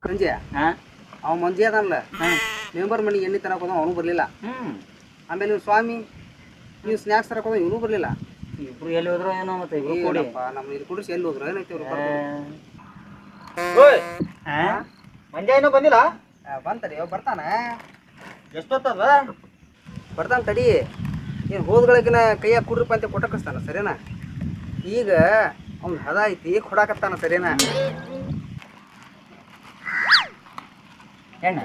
ಸಂಜೆ ಅವ ಮಂಜೆ ಅದಲ್ಲ ಮೆಂಬರ್ ಮನೆಗೆ ಎಣ್ಣೆ ತರಕ ಹೋದ ಅವನು ಬರಲಿಲ್ಲ. ಆಮೇಲೆ ಇವ್ನು ಸ್ವಾಮಿ ನೀವು ಸ್ನ್ಯಾಕ್ಸ್ ತರಕ ಹೋದ ಇವನು ಬರಲಿಲ್ಲ. ಇಬ್ರು ಎಲ್ಲಿ ಹೋದ್ರು ಏನೋ ಮತ್ತೆ ನಮ್ಮ ಇದು ಕುಡಿಸಿ ಎಲ್ಲಿ ಹೋದ್ರು ಏನೈತಿ ಅವ್ರು ಮಂಜೆ ಏನೋ ಬಂದಿಲ್ಲ. ಬಂತಡಿ ಅವ್ ಬರ್ತಾನ. ಎಷ್ಟೊತ್ತದ ಬರ್ತಾನ ತಡಿ. ಏನು ಹೋದ್ಗಳಿಗಿನ ಕೈಯಾಗ ಕುಡ್ರಪ್ಪ ಅಂತ ಕೊಟ್ಟ ಕಳಿಸ್ತಾನ ಸರಿನಾ. ಈಗ ಅವ್ನು ಹದ ಐತಿ ಕೊಡಾಕತ್ತಾನ ಸರಿನಾ. ಹೆಣ್ಣ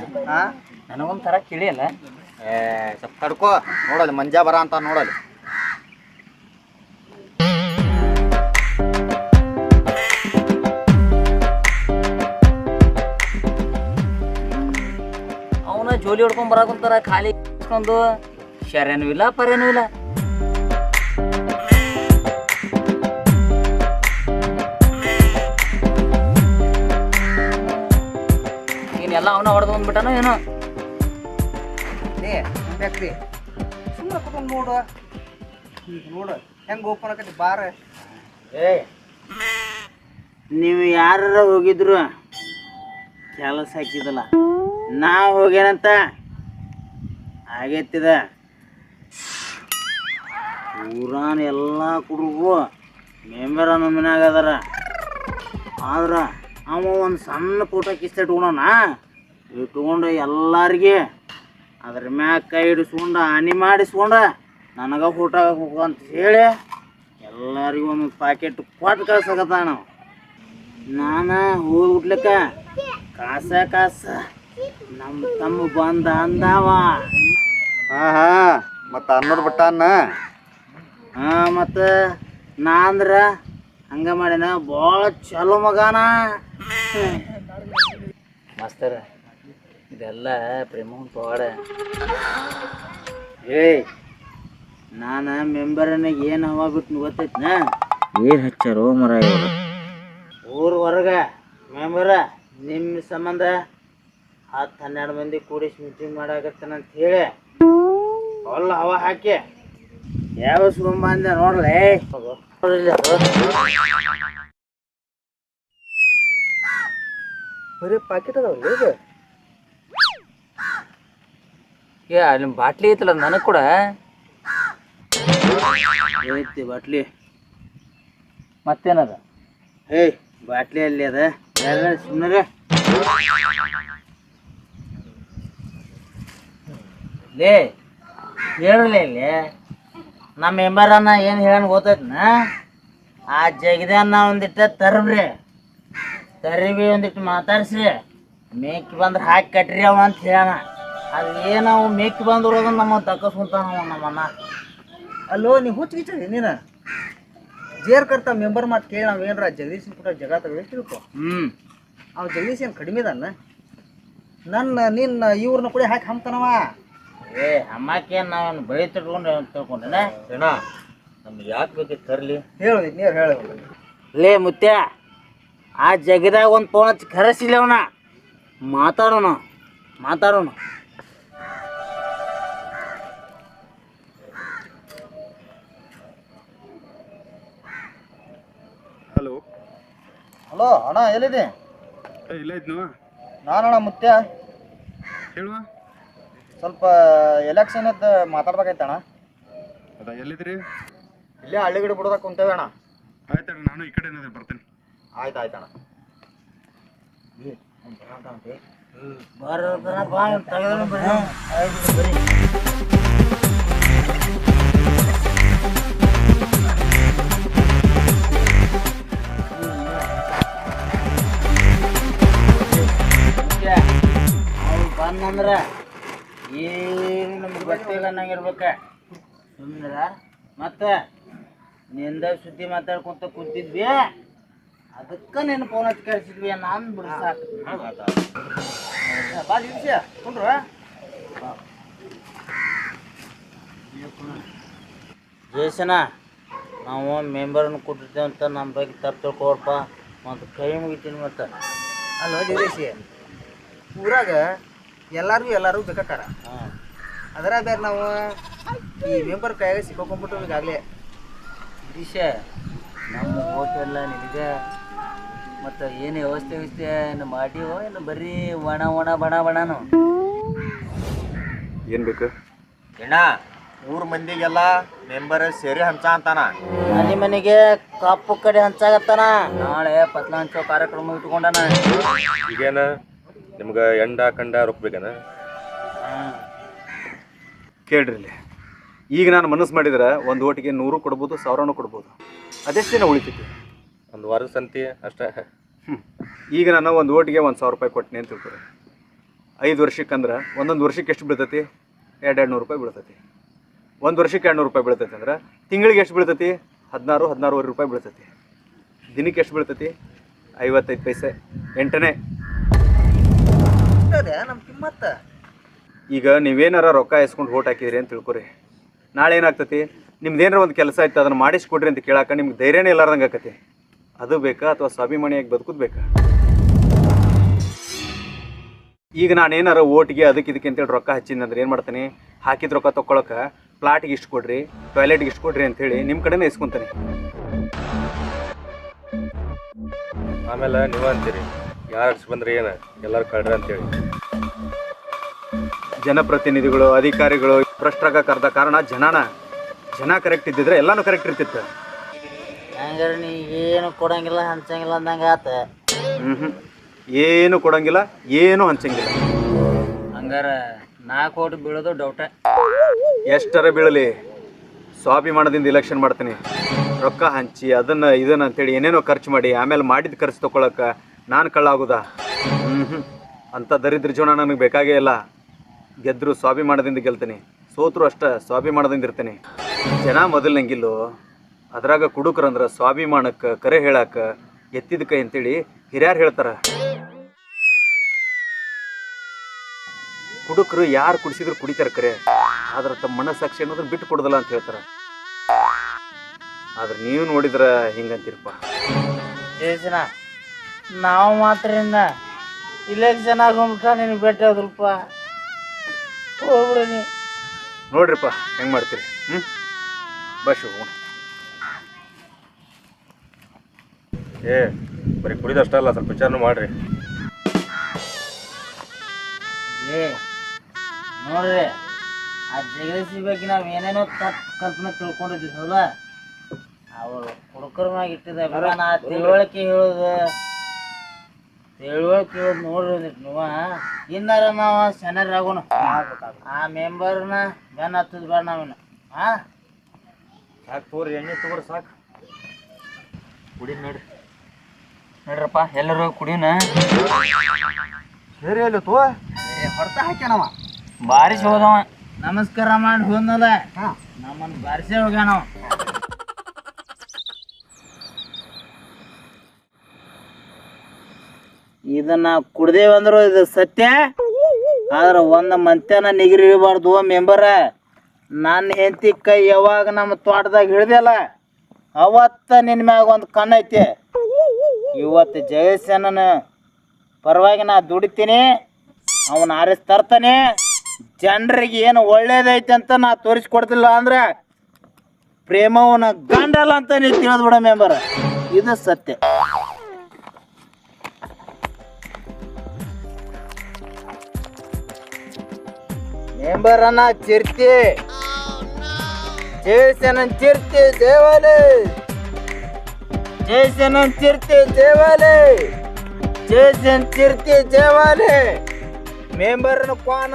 ನನಗೊಂದು ಥರ ತಿಳಿಯಲ್ಲ. ಸ್ವಲ್ಪ ತಡ್ಕೋ ನೋಡಲ್ಲಿ ಮಂಜಾ ಬರ ಅಂತ ನೋಡಲ್ಲಿ. ಅವನ ಜೋಲಿ ಹೊಡ್ಕೊಂಡ್ ಬರಾಕಂತಾರ ಖಾಲಿ ಇಸ್ಕೊಂಡು ಶರೇನೂ ಇಲ್ಲ ಪರೇನೂ ಇಲ್ಲ. ಎಲ್ಲ ಅವನ ಹೊಡೆದು ಬಂದ್ಬಿಟ್ಟಾನೋ ಏನೋ. ಬೇಕ್ರಿ ಸುಮ್ಮನೆ ಕುತ್ಕೊಂಡು ನೋಡು. ನೋಡು ಹೆಂಗೆ ಓಪನ್ ಆಕತಿ ಬಾರ. ನೀವು ಯಾರ ಹೋಗಿದ್ರು ಕೆಲಸ ಹಾಕಿದಲ್ಲ, ನಾ ಹೋಗ್ಯಾನಂತ ಆಗೈತಿದ. ಊರಾನ ಎಲ್ಲ ಕುಡುಗು ಮೆಂಬರ್ ಅನ್ನೋ ಮನ್ಯಾಗ ಅದಾರ. ಆದ್ರೆ ಅವ ಒಂದು ಸಣ್ಣ ಫೋಟೋ ಕಿಸ್ತ ಇಟ್ಕೊಳೋಣ, ಇಟ್ಕೊಂಡು ಎಲ್ಲರಿಗೆ ಅದ್ರ ಮ್ಯಾಗ ಕೈ ಹಿಡಿಸ್ಕೊಂಡು ಹಾನಿ ಮಾಡಿಸ್ಕೊಂಡು ನನಗೆ ಫೋಟೋ ಹೋಗು ಅಂತ ಹೇಳಿ ಎಲ್ಲರಿಗೂ ಒಂದು ಪ್ಯಾಕೆಟ್ ಕೊಟ್ಟು ಕಳ್ಸಕತ್ತ ನಾವು. ನಾನು ಹೋಗ್ಬಿಡ್ಲಿಕ್ಕ ಕಾಸ ನಮ್ಮ ತಮ್ಮ ಬಂದ ಅಂದವ. ಮತ್ತು ಅನ್ನೋದು ಬಿಟ್ಟಾನ. ಮತ್ತು ನಾ ಅಂದ್ರೆ ಹಂಗೆ ಮಾಡ್ಯಾನ. ಭಾಳ ಚಲೋ ಮಗಾನ ಮಾಸ್ತರ. ಇದೆಲ್ಲ ಪ್ರೇಮನ್ ಪವಾಡ. ನಾನು ಮೆಂಬರನಾಗ ಏನು ಹವಾ ಬಿಟ್ಟು ಗೊತ್ತೈತ್ನ. ಏನು ಹಚ್ಚಾರೋ ಮರ ಇವರು ಊರು ಹೊರಗೆ ಮೆಂಬರ ನಿಮ್ಮ ಸಂಬಂಧ 10-12 ಮಂದಿ ಕೂಡಿಸಿ ಮೀಟಿಂಗ್ ಮಾಡಾಕತ್ತಾನಂತ ಹೇಳಿ ಒಳ್ಳ ಹವಾ ಹಾಕಿ ಯಾವ ಸುಮ್ಮ ಅಂದೆ ನೋಡ್ರಿ. ಬರೀ ಪಾಕೆಟ್ ಅದಾವಲ್ಲ ಇದು. ಅಲ್ಲಿ ಬಾಟ್ಲಿ ಐತಲ್ಲ ನನಗೆ ಕೂಡ ಐತಿ ಬಾಟ್ಲಿ. ಮತ್ತೇನದ? ಬಾಟ್ಲಿ ಅಲ್ಲಿ ಅದ ಸುಮ್ಮನೆ. ಲೇ ಹೇಳಲಿ ಇಲ್ಲಿ ನಮ್ಮ ಮೆಂಬರನ್ನ ಏನು ಹೇಳೋಣ ಗೊತ್ತೈತನ. ಆ ಜಗದನ್ನ ಒಂದಿಟ್ಟು ತರಿಬಿ ಒಂದಿಟ್ಟು ಮಾತಾಡ್ಸ್ರಿ. ಮೇಕಿ ಬಂದ್ರೆ ಹಾಕಿ ಕಟ್ರಿ ಅವ ಅಂತ ಹೇಳೋಣ. ಅದು ಏನವು ಮೇಕಿ ಬಂದ್ರು ಅದನ್ನ ನಮ್ಮ ತಕ್ಕಸ್ಕೊಂತಾನ ನಮ್ಮನ್ನ. ಅಲ್ಲೋ ನೀ ಹುಚ್ಚಿಗಿಚ್ಚಿ ನೀನು ಜೇರ್ ಕರ್ತ ಮೆಂಬರ್ ಮಾತು ಕೇಳಿ ನಾವು ಏನಾರ ಜಗದೀಶನ್ ಕೂಡ ಜಗ ತಗೊಳ್ಳಿ ತಿಳ್ಕೊ. ಅವ್ ಜಗದೀಶ್ ಏನು ಕಡಿಮೆ ಇದಾನ. ನಿನ್ನ ಇವ್ರನ್ನ ಕೂಡ ಹಾಕಿ ಹಮ್ತಾನವ. ಅಮ್ಮಕ್ಕೇನು ನಾವೇನು ಬಳಿ ತಿಳ್ಕೊಂಡು ತಿಳ್ಕೊಂಡೇನೆ. ನಮ್ಗೆ ಯಾಕೆ ಬೇಕಿತ್ತು ತರಲಿ ಹೇಳು ನೀರು ಹೇಳು. ಲೇ ಮುತ್ಯ, ಆ ಜಗದಾಗ ಒಂದು ಫೋನ್ ಹಚ್ಚಿ ಕರೆಸಿಲ್ಲ ಅವನ. ಮಾತಾಡೋಣ. ಹಲೋ ಅಣ್ಣ, ಎಲ್ಲಿದೆ? ಇಲ್ಲ ಇದ್ನು ನಾನಣ್ಣ ಮುತ್ಯ. ಹೇಳುವ. ಸ್ವಲ್ಪ ಎಲೆಕ್ಷನ್ದು ಮಾತಾಡ್ಬೇಕಾಯ್ತಣ್ಣ. ಅದ ಎಲ್ಲಿದ್ರಿ? ಇಲ್ಲೇ ಹಳ್ಳಿಗಡೆ ಬಿಡೋದಕ್ಕೆ ಕುಂತೇವೆ ಅಣ್ಣ. ಆಯ್ತಣ್ಣ, ನಾನು ಈ ಕಡೆ ಏನಾದ್ರು ಬರ್ತೇನೆ. ಆಯ್ತಾಯ್ತಣ್ಣ. ಅವ್ರು ಬಂದಂದ್ರೆ ಏನು ನಮ್ಗೆ ಗೊತ್ತಿಲ್ಲ ಅನ್ನಂಗಿರ್ಬೇಕ. ಸುಮ್ಮನೆ ಮತ್ತೆ ನಿಂದ ಸುದ್ದಿ ಮಾತಾಡ್ಕೊಂತ ಕೂತಿದ್ವಿ. ಅದಕ್ಕೆ ನೀನು ಫೋನ್ ಹಚ್ಚಿ ಕಳಿಸಿದ್ವಿ. ನಾನು ಬಿಡ್ಸಾಕು ಬಾ ನಿಮಿಷ ಕುಂಡ್ರ. ಜೇಸನ, ನಾವು ಮೆಂಬರನ್ನು ಕೊಟ್ಟಿದ್ದೇವೆ ಅಂತ ನಮ್ಮ ಬಗ್ಗೆ ತಪ್ಪು ತಿಳ್ಕೊಳಪ್ಪ. ಮತ್ತು ಕೈ ಮುಗಿತೀನಿ. ಮತ್ತು ಅಲ್ವ ಜಗದೀಶಿ, ಊರಾಗ ಎಲ್ಲರೂ ಬೇಕಾಕಾರ. ಅದರ ಬೇರೆ ನಾವು ಈ ಮೆಂಬರ್ ಕೈಯಾಗ ಸಿಕ್ಕೊಂಡ್ಬಿಟ್ಟು ಈಗಾಗಲೇ. ಗಿರೀಶ, ನಮ್ಮ ಓಟೆಲ್ಲ ನಿನಗೆ ಮತ್ತು ಏನು ವ್ಯವಸ್ಥೆ ಏನು ಮಾಡಿವೋ ಏನು ಬರೀ ಒಣ ಒಣ ಬಣ ಬಣನು? ಏನು ಬೇಕು? ಅಣ್ಣ ಊರ್ ಮಂದಿಗೆಲ್ಲ ಮೆಂಬರ್ ಸೇರಿ ಹಂಚ ಅಂತಾನ. ಮನೆ ಮನೆಗೆ ಕಪ್ಪು ಕಡೆ ಹಂಚಾಗತ್ತಾನ. ನಾಳೆ ಪತ್ಲ ಹಂಚೋ ಕಾರ್ಯಕ್ರಮ ಇಟ್ಕೊಂಡಾನ. ಈಗೇನ ನಿಮ್ಗೆ ಎಂಡ ಕಂಡ ರೊಕ್ಕ ಬೇಕೇನ? ಕೇಳ್ರಿ ಇಲ್ಲಿ, ಈಗ ನಾನು ಮನಸ್ಸು ಮಾಡಿದ್ರೆ ಒಂದು ಓಟಿಗೆ 100 ಕೊಡ್ಬೋದು, 1000 ಕೊಡ್ಬೋದು. ಅದೆಷ್ಟು ದಿನ ಉಳಿತೈತಿ? ಒಂದು ವಾರದ ಸಂತಿ ಅಷ್ಟೇ. ಈಗ ನಾನು ಒಂದು ಓಟಿಗೆ 1000 ರೂಪಾಯಿ ಕೊಟ್ಟಿನಿ ಅಂತ ತಿಳ್ಕೊರಿ. 5 ವರ್ಷಕ್ಕಂದ್ರೆ ಒಂದೊಂದು ವರ್ಷಕ್ಕೆ ಎಷ್ಟು ಬೀಳ್ತೈತಿ? 200 ರೂಪಾಯಿ ಬೀಳ್ತೈತಿ. 1 ವರ್ಷಕ್ಕೆ 200 ರೂಪಾಯಿ ಬೀಳ್ತೈತಿ ಅಂದ್ರೆ ತಿಂಗಳಿಗೆ ಎಷ್ಟು ಬೀಳ್ತೈತಿ? 16-16.5 ರೂಪಾಯಿ ಬೀಳ್ತೈತಿ. ದಿನಕ್ಕೆ ಎಷ್ಟು ಬೀಳ್ತೈತಿ? 55 ಪೈಸೆ. 8ನೇ. ನಮ್ಮ ಕಿಮ್ಮತ್ತ ಈಗ ನೀವೇನಾರ ರೊಕ್ಕ ಇಸ್ಕೊಂಡು ಓಟ್ ಹಾಕಿದ್ರಿ ಅಂತ ತಿಳ್ಕೊರಿ. ನಾಳೆ ಏನಾಗ್ತೈತಿ? ನಿಮ್ದು ಏನಾರ ಒಂದು ಕೆಲಸ ಆಯ್ತು ಅದನ್ನು ಮಾಡಿಸ್ಕೊಡ್ರಿ ಅಂತ ಕೇಳಾಕ ನಿಮ್ಗೆ ಧೈರ್ಯನೇ ಇಲ್ಲಾರ್ದಂಗೆ ಆಕತಿ. ಅದು ಬೇಕಾ ಅಥವಾ ಸ್ವಾಭಿಮಾನಿಯಾಗಿ ಬದುಕೋದು ಬೇಕಾ? ಈಗ ನಾನೇನಾರ ಓಟಿಗೆ ಅದಕ್ಕೆ ಇದಕ್ಕೆ ಅಂತೇಳಿ ರೊಕ್ಕ ಹಚ್ಚಿದ್ನಂದ್ರೆ ಏನು ಮಾಡ್ತಾನೆ? ಹಾಕಿದ ರೊಕ್ಕ ತೊಗೊಳಕ್ಕೆ ಪ್ಲಾಟಿಗೆ ಇಷ್ಟು ಕೊಡ್ರಿ, ಟಾಯ್ಲೆಟ್ಗೆ ಇಷ್ಟು ಕೊಡ್ರಿ ಅಂಥೇಳಿ ನಿಮ್ಮ ಕಡೆನೇ ಇಸ್ಕೊತಾನೆ. ಆಮೇಲೆ ನೀವು ಅಂತೀರಿ ಯಾರು ಅಡ್ಸ್ ಬಂದ್ರೆ ಏನು ಎಲ್ಲರೂ ಕಳ್ರಿ ಅಂತೇಳಿ. ಜನಪ್ರತಿನಿಧಿಗಳು, ಅಧಿಕಾರಿಗಳು ಭ್ರಷ್ಟರಾಗ ಕರೆದ ಕಾರಣ ಜನ ಕರೆಕ್ಟ್ ಇದ್ದಿದ್ರೆ ಎಲ್ಲನೂ ಕರೆಕ್ಟ್ ಇರ್ತಿತ್ತು. ಹಂಗಾರೆ ನೀ ಏನು ಕೊಡಂಗಿಲ್ಲ ಹಂಚಂಗಿಲ್ಲ ಅಂದಂಗೆ ಆತ. ಏನು ಕೊಡಂಗಿಲ್ಲ, ಏನು ಹಂಚಂಗಿಲ್ಲ. ಹಂಗಾರೆ 4 ಕೋಟಿ ಬೀಳೋದು ಡೌಟ. ಎಷ್ಟರ ಬೀಳಲಿ, ಸ್ವಾಭಿಮಾನದಿಂದ ಇಲೆಕ್ಷನ್ ಮಾಡ್ತೀನಿ. ರೊಕ್ಕ ಹಂಚಿ ಇದನ್ನು ಅಂತೇಳಿ ಏನೇನೋ ಖರ್ಚು ಮಾಡಿ ಆಮೇಲೆ ಮಾಡಿದ ಖರ್ಚು ತೊಗೊಳಕ್ಕೆ ನಾನು ಕಳ್ಳಾಗೋದಾ? ಅಂಥ ದರಿದ್ರ ಜೀವನ ನನಗೆ ಬೇಕಾಗೇ ಇಲ್ಲ. ಗೆದ್ದರು ಸ್ವಾಭಿಮಾನದಿಂದ ಗೆಲ್ತೀನಿ, ಸೋತರು ಅಷ್ಟೇ ಸ್ವಾಭಿಮಾನದಿಂದ ಇರ್ತೀನಿ. ಜನ ಮೊದಲಂಗಿಲ್ಲೋ, ಅದ್ರಾಗ ಕುಡುಕರಂದ್ರೆ ಸ್ವಾಭಿಮಾನಕ್ಕೆ ಕರೆ ಹೇಳಕ್ಕೆ ಎತ್ತಿದ ಕೈ ಅಂತೇಳಿ ಹಿರಿಯರು ಹೇಳ್ತಾರೆ. ಕುಡುಕರು ಯಾರು ಕುಡಿಸಿದ್ರು ಕುಡಿತಾರೆ ಕರೆ, ಆದ್ರೆ ತಮ್ಮ ಮನಸ್ಸಾಕ್ಷಿ ಅನ್ನೋದನ್ನ ಬಿಟ್ಟು ಕೊಡೋದಲ್ಲ ಅಂತ ಹೇಳ್ತಾರೆ. ಆದ್ರೆ ನೀವು ನೋಡಿದ್ರೆ ಹಿಂಗಂತೀರಪ್ಪ. ಜನ ನಾವು ಮಾತ್ರ ಇಲೆಕ್ಷನ್ ಆಗೋಮಟ ನಿನಗೆ ಭೇಟಿ ಆದ್ರಪ್ಪ. ಹೋಗ್ಬಿಡಿ ನೋಡ್ರಿಪ್ಪ ಹೆಂಗೆ ಮಾಡ್ತೀರಿ. ಬಸ್ ಹೋಗೋಣ. ಏ ಬರೀ ಕುಡಿದಷ್ಟೇ ಅಲ್ಲ, ಸ್ವಲ್ಪ ವಿಚಾರನೂ ಮಾಡ್ರಿ. ನೋಡ್ರಿ, ಆ ಜಗದೀಶಿ ಬಗ್ಗೆ ನಾವು ಏನೇನೋ ತಪ್ಪು ಕಲ್ಪನೆ ತಿಳ್ಕೊಂಡಿದ್ದೀವಲ್ಲ, ಅವರು ಹುಡುಕರ್ನಾಗ ಇಟ್ಟಿದ್ದ ನಾ ತಿಳುವಳಿಕೆ ಹೇಳೋದು ನೋಡ್ರಿ ನೀವು. ಇನ್ನಾರ ನಾವು ಸೆನರಾಗೋಣ. ಆ ಮೆಂಬರ್ನ ಬೆನ್ನ ಹತ್ತದ ಬೇಡ ನಾವೇನು. ಸಾಕು ತೋರಿ, ಎಣ್ಣೆ ತಗೋರಿ ಸಾಕು. ಕುಡಿ ನೋಡ್ರಪ್ಪ ಎಲ್ಲರೂ ಕುಡಿಯೋಣ. ಸರಿ ಅಲ್ಲ ತೋ ಹೊಡ್ತಾ ಹಾಕ್ಯಾನವ. ಬಾರಿಸಿ ಹೋದವ, ನಮಸ್ಕಾರ ಮಾಡಿ ಹೋದ್ನಲ್ಲ, ನಮ್ಮನ್ನು ಬಾರಿಸೇ ಹೋಗ್ಯಾನವ. ಇದನ್ನ ಕುಡ್ದೇವಂದ್ರು ಇದು ಸತ್ಯ. ಆದ್ರೆ ಒಂದು ಮಂತ್ಯಾನ ನಿಗಿರಿ ಇರಬಾರ್ದು ಮೆಂಬರ. ನನ್ನ ಹೆಂಡತಿ ಕೈ ಯಾವಾಗ ನಮ್ಮ ತೋಟದಾಗ ಹಿಡ್ದಲ್ಲ ಅವತ್ತ ನಿನ್ನ ಮ್ಯಾಗ ಒಂದು ಕಣ್ಣೈತಿ. ಇವತ್ತು ಜಯಸೇನನ ಪರವಾಗಿ ನಾ ದುಡಿತೀನಿ, ಅವನ ಆರಿಸಿ ತರ್ತಾನೆ. ಜನರಿಗೆ ಏನು ಒಳ್ಳೇದೈತೆ ಅಂತ ನಾ ತೋರಿಸ್ಕೊಡ್ತಿಲ್ಲ ಅಂದ್ರೆ ಪ್ರೇಮವನ ಗಂಡಲ್ಲ ಅಂತ ನೀವು ತಿಳಿದ್ಬಿಡ ಮೆಂಬರ್. ಇದು ಸತ್ಯ. ಮೆಂಬರನ್ನ ಚಿರ್ತಿ ಜಯಸೇನನ್ ಚಿರ್ತಿ ದೇವಾಲೆ, ಜಯಸೇನನ್ ಚಿರ್ತಿ ದೇವಾಲೆ, ಜಯಸೇನ್ ಚಿರ್ತಿ ದೇವಾಲೆ. ಮೆಂಬರ್ನ ಕ್ವಾನ